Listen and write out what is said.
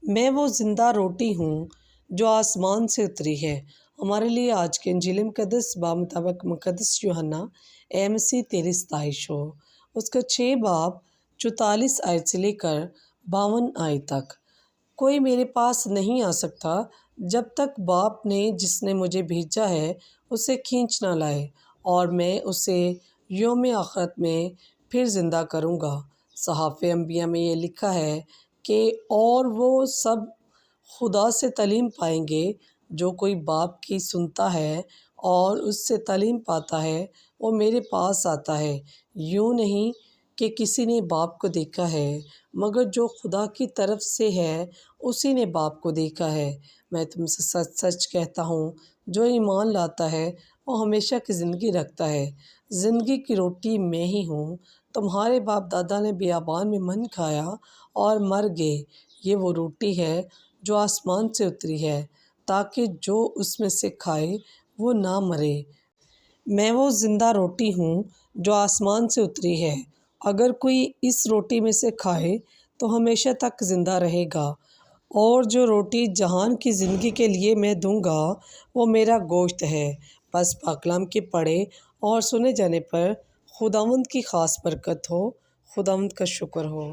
میں وہ زندہ روٹی ہوں جو آسمان سے اتری ہے۔ ہمارے لیے آج کے انجیل مقدس بمطابق مقدس یوحنا مسیح تیری ستائش ہو، اس کا 6 باب 44 آیت سے لے کر 52 آیت تک۔ کوئی میرے پاس نہیں آ سکتا جب تک باپ نے جس نے مجھے بھیجا ہے اسے کھینچ نہ لائے، اور میں اسے یوم آخرت میں پھر زندہ کروں گا۔ صحائف انبیاء میں یہ لکھا ہے کہ اور وہ سب خدا سے تعلیم پائیں گے، جو کوئی باپ کی سنتا ہے اور اس سے تعلیم پاتا ہے وہ میرے پاس آتا ہے۔ یوں نہیں کہ کسی نے باپ کو دیکھا ہے، مگر جو خدا کی طرف سے ہے اسی نے باپ کو دیکھا ہے۔ میں تم سے سچ سچ کہتا ہوں، جو ایمان لاتا ہے وہ ہمیشہ کی زندگی رکھتا ہے۔ زندگی کی روٹی میں ہی ہوں۔ تمہارے باپ دادا نے بیابان میں من کھایا اور مر گئے۔ یہ وہ روٹی ہے جو آسمان سے اتری ہے، تاکہ جو اس میں سے کھائے وہ نہ مرے۔ میں وہ زندہ روٹی ہوں جو آسمان سے اتری ہے۔ اگر کوئی اس روٹی میں سے کھائے تو ہمیشہ تک زندہ رہے گا، اور جو روٹی جہان کی زندگی کے لیے میں دوں گا وہ میرا گوشت ہے۔ بس پاک کلام کے پڑھے اور سنے جانے پر خداوند کی خاص برکت ہو۔ خداوند کا شکر ہو۔